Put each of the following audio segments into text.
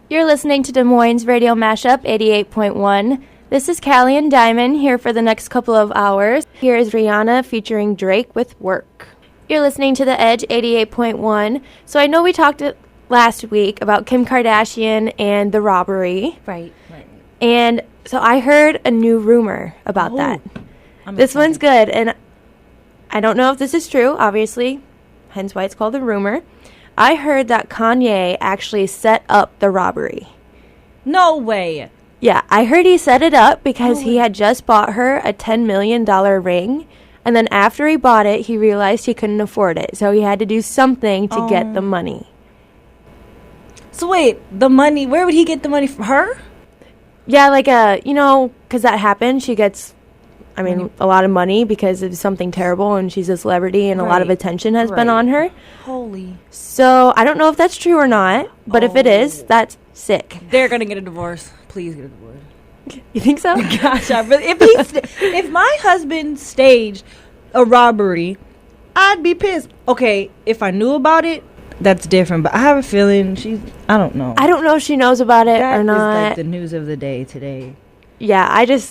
You're listening to Des Moines Radio Mashup 88.1. This is Kally and Diamond here for the next couple of hours. Here is Rihanna featuring Drake with Work. You're listening to The Edge 88.1. So I know we talked last week about Kim Kardashian and the robbery. Right. And so I heard a new rumor about that. This one's good, and I don't know if this is true, obviously, hence why it's called a rumor. I heard that Kanye actually set up the robbery. No way. Yeah, I heard he set it up because he had just bought her a $10 million ring, and then after he bought it, he realized he couldn't afford it, so he had to do something to get the money. So wait, the money, where would he get the money from? Her? Yeah, like, because that happened, she gets, a lot of money because of something terrible, and she's a celebrity, and a lot of attention has been on her. Holy. So, I don't know if that's true or not, but if it is, that's sick. They're going to get a divorce. Please get a divorce. You think so? Gosh, if my husband staged a robbery, I'd be pissed. Okay, if I knew about it, that's different, but I have a feeling I don't know. I don't know if she knows about it or not. That is like the news of the day today. Yeah,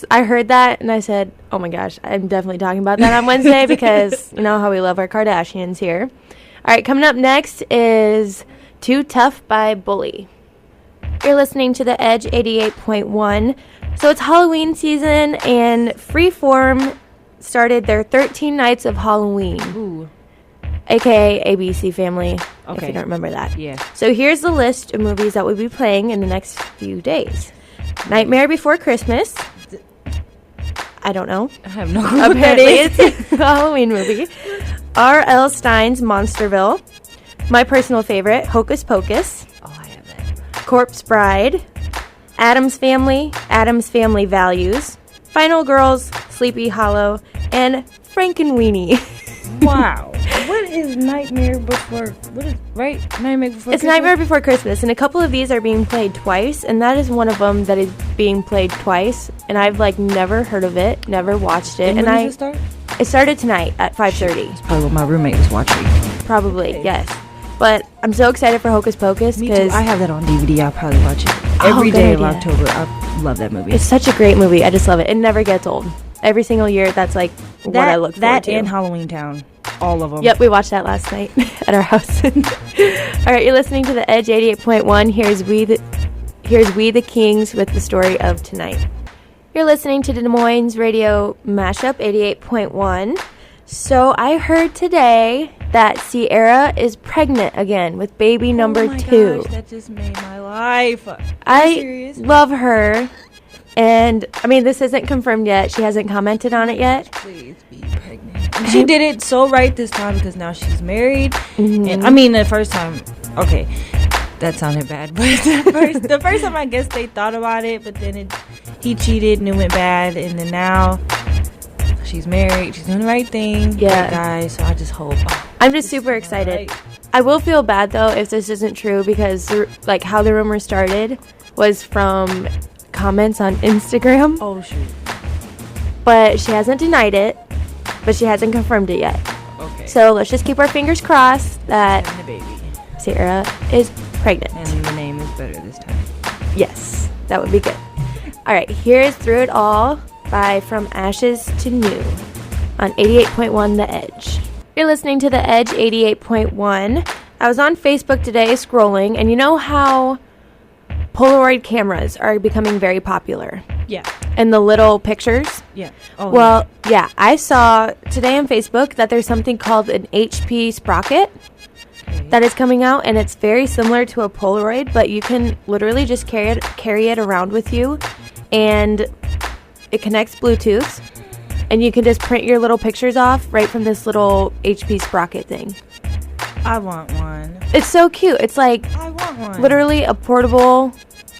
I heard that, and I said, oh my gosh, I'm definitely talking about that on Wednesday because you know how we love our Kardashians here. All right, coming up next is Too Tough by Bully. You're listening to The Edge 88.1. So it's Halloween season, and Freeform started their 13 Nights of Halloween. Ooh. AKA ABC Family, if Okay. you don't remember that. Yeah. So here's the list of movies that we'll be playing in the next few days. Nightmare Before Christmas. I don't know. I have no clue what that Apparently is. it's a Halloween movie. R.L. Stein's Monsterville. My personal favorite, Hocus Pocus. Oh, I have that. Corpse Bride. Addams Family Values. Final Girls, Sleepy Hollow, and Frankenweenie. Wow. What is Nightmare Before... What is... Right? Nightmare Before It's Christmas? Nightmare Before Christmas, and a couple of these are being played twice, and that is one of them that is being played twice, and I've, never heard of it, never watched it. And when does it start? It started tonight at 5:30. That's probably what my roommate was watching. Probably, Okay. yes. But I'm so excited for Hocus Pocus, Me too. because I have that on DVD. I'll probably watch it Oh, every good day of idea. October. I love that movie. it's such a great movie. I just love it. It never gets old. Every single year, that's, what I look forward That to. and Halloween Town. All of them. Yep, we watched that last night at our house. All right, you're listening to The Edge 88.1. Here's We the Kings with the story of tonight. You're listening to Des Moines Radio Mashup 88.1. So I heard today that Sierra is pregnant again with baby number 2. Gosh, that just made my life. I serious? love her. And, this isn't confirmed yet. She hasn't commented on it yet. Please be pregnant. She did it so right this time because now she's married. Mm-hmm. And the first time, okay, that sounded bad. But the first time, I guess they thought about it, but then he cheated and it went bad. And then now she's married. She's doing the right thing. Yeah. Right, guys. So I just hope. I'm just super excited. I will feel bad, though, if this isn't true because, how the rumor started was from comments on Instagram. Oh, shoot. But she hasn't denied it, but she hasn't confirmed it yet. Okay. So let's just keep our fingers crossed that And the baby. Sarah is pregnant. And the name is better this time. Yes, that would be good. All right, here is Through It All by From Ashes to New on 88.1 The Edge. You're listening to The Edge 88.1. I was on Facebook today scrolling, and you know how Polaroid cameras are becoming very popular? Yeah. And the little pictures? Yeah. Oh, Well, yeah, I saw today on Facebook that there's something called an HP Sprocket that is coming out, and it's very similar to a Polaroid, but you can literally just carry it around with you, and it connects Bluetooth, and you can just print your little pictures off right from this little HP Sprocket thing. I want one. It's so cute. It's like I want one. literally a portable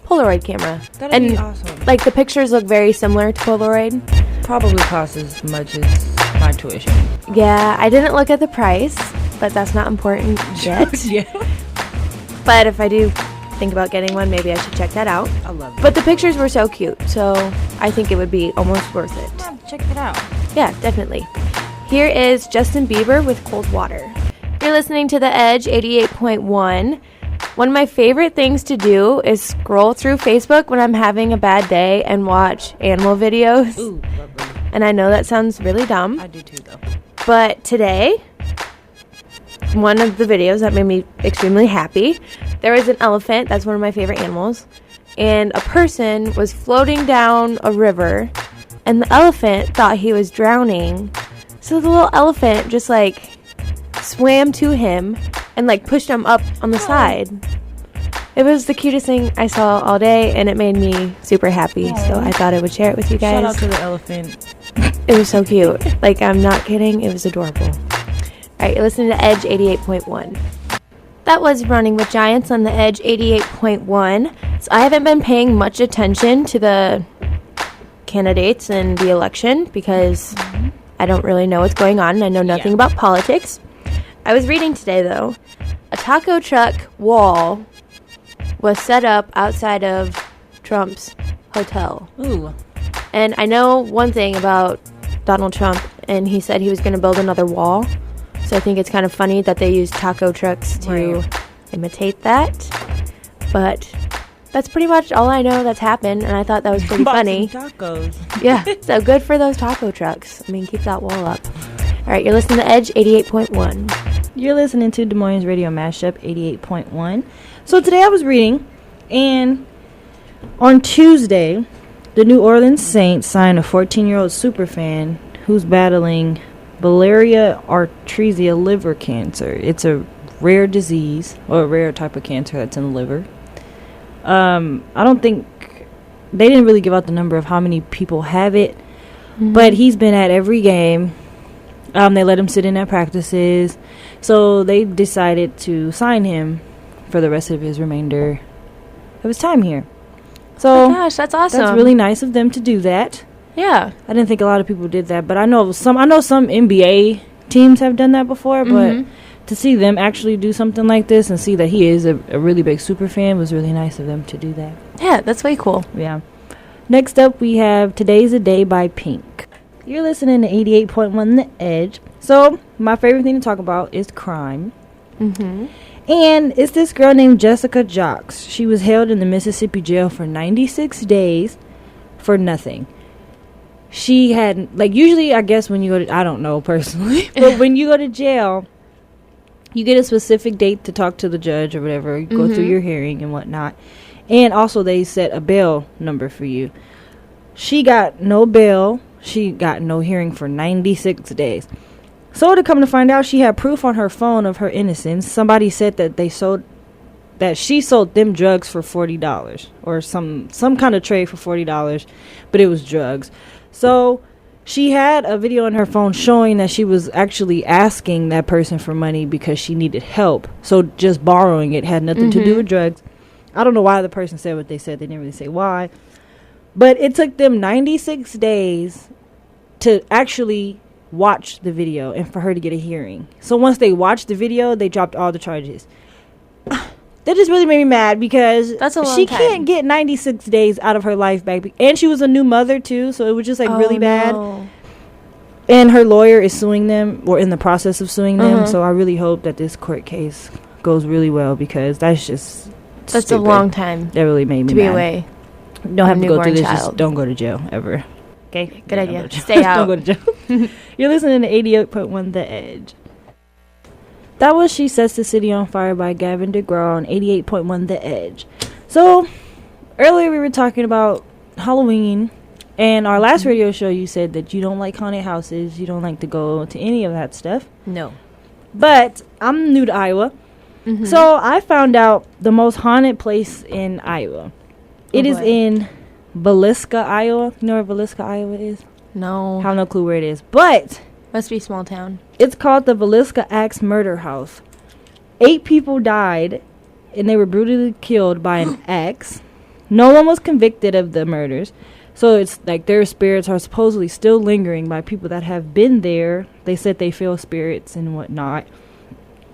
Polaroid camera. That'd be awesome. Like the pictures look very similar to Polaroid. Probably costs as much as my tuition. Yeah, I didn't look at the price, but that's not important yet. Yeah. But if I do think about getting one, maybe I should check that out. I love it. But the pictures were so cute, so I think it would be almost worth it. Yeah, check it out. Yeah, definitely. Here is Justin Bieber with Cold Water. You're listening to The Edge 88.1. One of my favorite things to do is scroll through Facebook when I'm having a bad day and watch animal videos. Ooh, lovely. And I know that sounds really dumb. I do too, though. But today, one of the videos that made me extremely happy, there was an elephant. That's one of my favorite animals. And a person was floating down a river, and the elephant thought he was drowning. So the little elephant just, like, swam to him and, like, pushed him up on the side. It was the cutest thing I saw all day, and it made me super happy. So I thought I would share it with you guys. Shout out to the elephant. It was so cute. Like, I'm not kidding. It was adorable. All right, you're listening to Edge 88.1. That was Running with Giants on the Edge 88.1. So I haven't been paying much attention to the candidates in the election because I don't really know what's going on. I know nothing about politics. I was reading today, though. A taco truck wall was set up outside of Trump's hotel. Ooh. And I know one thing about Donald Trump, and he said he was going to build another wall. So I think it's kind of funny that they use taco trucks to imitate that. But that's pretty much all I know that's happened, and I thought that was pretty funny. Tacos. Yeah, so good for those taco trucks. I mean, keep that wall up. All right, you're listening to Edge 88.1. You're listening to Des Moines Radio Mashup 88.1. So today I was reading, and on Tuesday, the New Orleans Saints signed a 14-year-old superfan who's battling Biliary atresia liver cancer. It's a rare disease, or a rare type of cancer that's in the liver. I don't think they didn't really give out the number of how many people have it, but he's been at every game. They let him sit in at practices, so they decided to sign him for the rest of his remainder of his time here. So, oh my gosh, that's awesome. That's really nice of them to do that. Yeah. I didn't think a lot of people did that, but I know some NBA teams have done that before, but to see them actually do something like this and see that he is a really big super fan was really nice of them to do that. Yeah, that's way cool. Yeah. Next up, we have Today's a Day by Pink. You're listening to 88.1 The Edge. So, my favorite thing to talk about is crime. And it's this girl named Jessica Jacques. She was held in the Mississippi jail for 96 days for nothing. She had, like, usually, I guess, when you go to, I don't know personally, but when you go to jail, you get a specific date to talk to the judge or whatever. You go through your hearing and whatnot. And also, they set a bail number for you. She got no bail. She got no hearing for 96 days. So, to come to find out, she had proof on her phone of her innocence. Somebody said that she sold them drugs for $40 or some kind of trade for $40, but it was drugs. So she had a video on her phone showing that she was actually asking that person for money because she needed help. So just borrowing it had nothing to do with drugs. I don't know why the person said what they said. They didn't really say why. But it took them 96 days to actually watch the video and for her to get a hearing. So once they watched the video, they dropped all the charges. That just really made me mad because that's a long she time. Can't get 96 days out of her life back. And she was a new mother, too, so it was just, like, really bad. No. And her lawyer is suing them, or in the process of suing them, so I really hope that this court case goes really well because that's just That's stupid. a long time That really made me to be mad. away. Don't have to go through this. Child. Just don't go to jail, ever. Okay? Good Yeah, idea. don't go to jail. Stay out. Don't go to jail. You're listening to 88.1 The Edge. That was She Sets the City on Fire by Gavin DeGraw on 88.1 The Edge. So, earlier we were talking about Halloween. And our last radio show, you said that you don't like haunted houses. You don't like to go to any of that stuff. No. But I'm new to Iowa. So, I found out the most haunted place in Iowa. It is in Villisca, Iowa. You know where Villisca, Iowa is? No. I have no clue where it is. But Must be small town. it's called the Villisca Axe Murder House. 8 people died, and they were brutally killed by an axe. No one was convicted of the murders. So it's like their spirits are supposedly still lingering by people that have been there. They said they feel spirits and whatnot.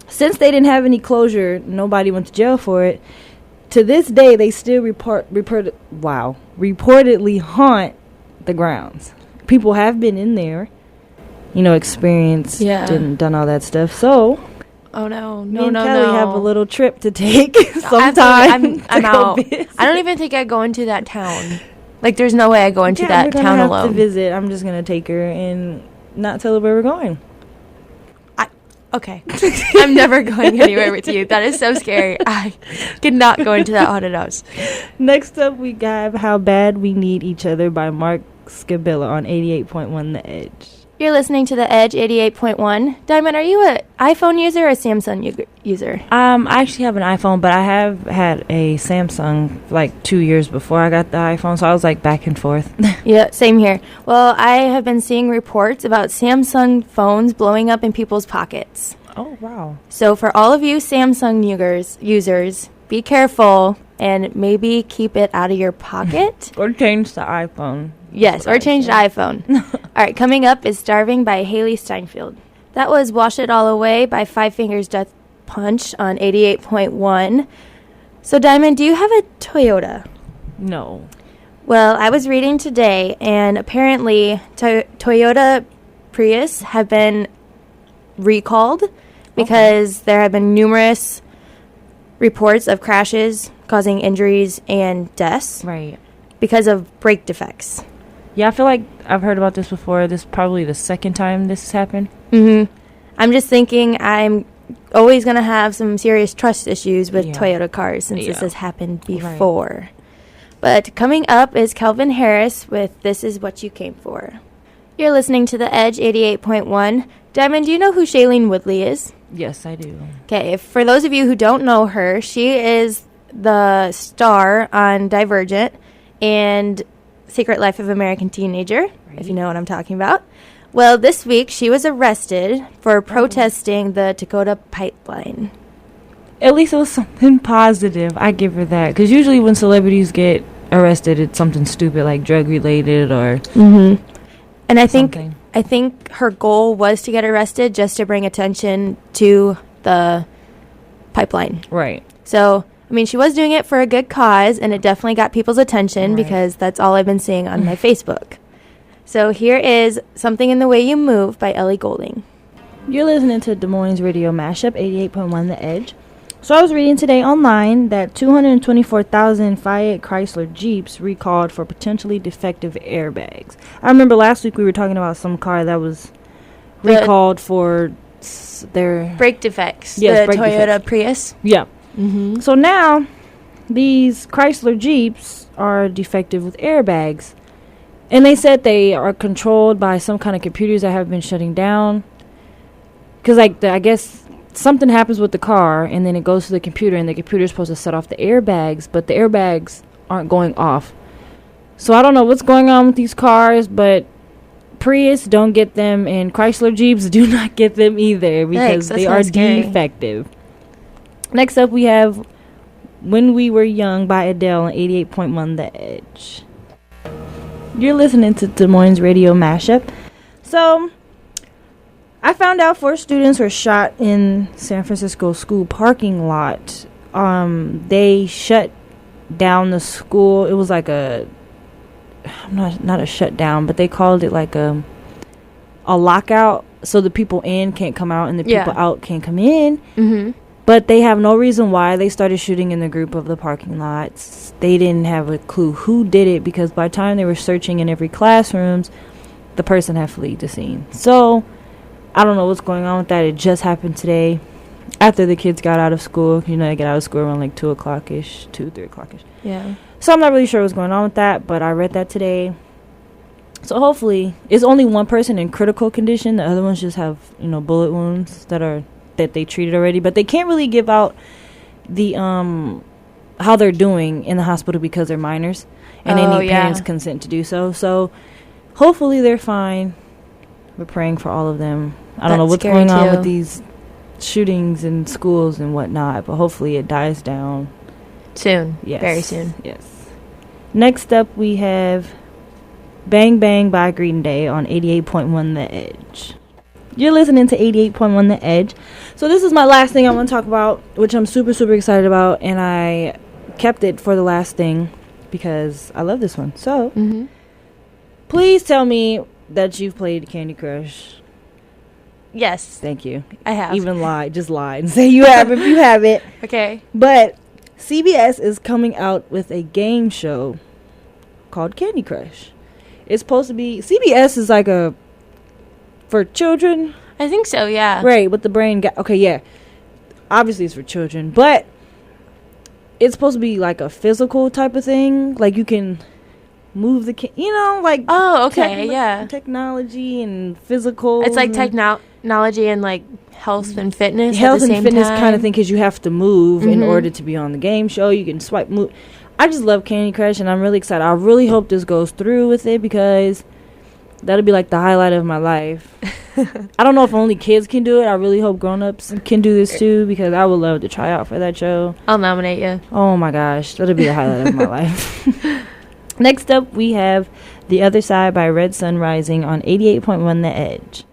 Since they didn't have any closure, nobody went to jail for it. To this day, they still reportedly haunt the grounds. People have been in there, experienced and done all that stuff. So Oh no, Me no, and no, Kelly no. have a little trip to take I'm sometime. out. I don't even think I go into that town. Like, there's no way I go into that town have alone. to visit. I'm just gonna take her and not tell her where we're going. Okay. I'm never going anywhere with you. That is so scary. I cannot go into that haunted house. Next up, we got How Bad We Need Each Other by Mark Scabilla on 88.1 The Edge. You're listening to The Edge 88.1. Diamond, are you an iPhone user or a Samsung user? I actually have an iPhone, but I have had a Samsung like 2 years before I got the iPhone, so I was like back and forth. Yeah, same here. Well, I have been seeing reports about Samsung phones blowing up in people's pockets. Oh, wow. So for all of you Samsung users, be careful and maybe keep it out of your pocket. Or change the iPhone. Yes, or change the iPhone. All right, coming up is Starving by Haley Steinfeld. That was Wash It All Away by Five Fingers Death Punch on 88.1. So, Diamond, do you have a Toyota? No. Well, I was reading today, and apparently Toyota Prius have been recalled because there have been numerous reports of crashes causing injuries and deaths. Right. Because of brake defects. Yeah, I feel like I've heard about this before. This is probably the second time this has happened. Mm-hmm. I'm just thinking I'm always going to have some serious trust issues with Toyota cars since this has happened before. Right. But coming up is Calvin Harris with This Is What You Came For. You're listening to The Edge 88.1. Diamond, do you know who Shailene Woodley is? Yes, I do. Okay, for those of you who don't know her, she is the star on Divergent and Secret Life of American Teenager, if you know what I'm talking about. Well, this week she was arrested for protesting the Dakota pipeline. At least it was something positive. I give her that. Because usually when celebrities get arrested, it's something stupid like drug-related or And I think her goal was to get arrested just to bring attention to the pipeline. Right. So, I mean, she was doing it for a good cause, and it definitely got people's attention because that's all I've been seeing on my Facebook. So here is Something in the Way You Move by Ellie Goulding. You're listening to Des Moines Radio Mashup, 88.1 The Edge. So I was reading today online that 224,000 Fiat Chrysler Jeeps recalled for potentially defective airbags. I remember last week we were talking about some car that was recalled for their brake defects. Yes, the brake Toyota defects. Prius. Yeah. Mm-hmm. So now these Chrysler Jeeps are defective with airbags. And they said they are controlled by some kind of computers that have been shutting down. Because, like, I guess something happens with the car, and then it goes to the computer, and the computer's supposed to set off the airbags, but the airbags aren't going off. So I don't know what's going on with these cars, but Prius, don't get them, and Chrysler Jeeps, do not get them either, because they are defective. Next up, we have When We Were Young by Adele on 88.1 The Edge. You're listening to Des Moines Radio Mashup. So, I found out 4 students were shot in San Francisco school parking lot. They shut down the school. It was like a, not a shutdown, but they called it like a lockout. So the people in can't come out and the people out can't come in. Mm-hmm. But they have no reason why they started shooting in the group of the parking lots. They didn't have a clue who did it because by the time they were searching in every classrooms, the person had fled the scene. So, I don't know what's going on with that. It just happened today after the kids got out of school. You know, they get out of school around like 2 o'clock-ish, 3 o'clock-ish. Yeah. So, I'm not really sure what's going on with that, but I read that today. So, hopefully, it's only one person in critical condition. The other ones just have, bullet wounds that they treated already, but they can't really give out the how they're doing in the hospital because they're minors and they need parents' consent to do so. So hopefully they're fine. We're praying for all of them. I don't know what's going on with these shootings in schools and whatnot, but hopefully it dies down soon. Yes, very soon. Yes. Next up we have Bang Bang by Green Day on 88.1 The Edge. You're listening to 88.1 The Edge. So this is my last thing I want to talk about, which I'm super, super excited about. And I kept it for the last thing because I love this one. So, please tell me that you've played Candy Crush. Yes. Thank you. I have. Even lie. Just lie and say you have if you have it. Okay. But CBS is coming out with a game show called Candy Crush. It's supposed to be... CBS is like a... for children. I think so, yeah. Right, with the brain... okay, yeah. Obviously, it's for children. But it's supposed to be like a physical type of thing. Like, you can move the... like... Oh, okay, yeah. Technology and physical. It's like technology and, like, health and fitness health at the and same fitness time. kind of thing, because you have to move in order to be on the game show. You can swipe, move. I just love Candy Crush, and I'm really excited. I really hope this goes through with it, because that'll be like the highlight of my life. I don't know if only kids can do it. I really hope grown-ups can do this too, because I would love to try out for that show. I'll nominate you. Oh my gosh, that'll be the highlight of my life. Next up, we have The Other Side by Red Sun Rising on 88.1 The Edge.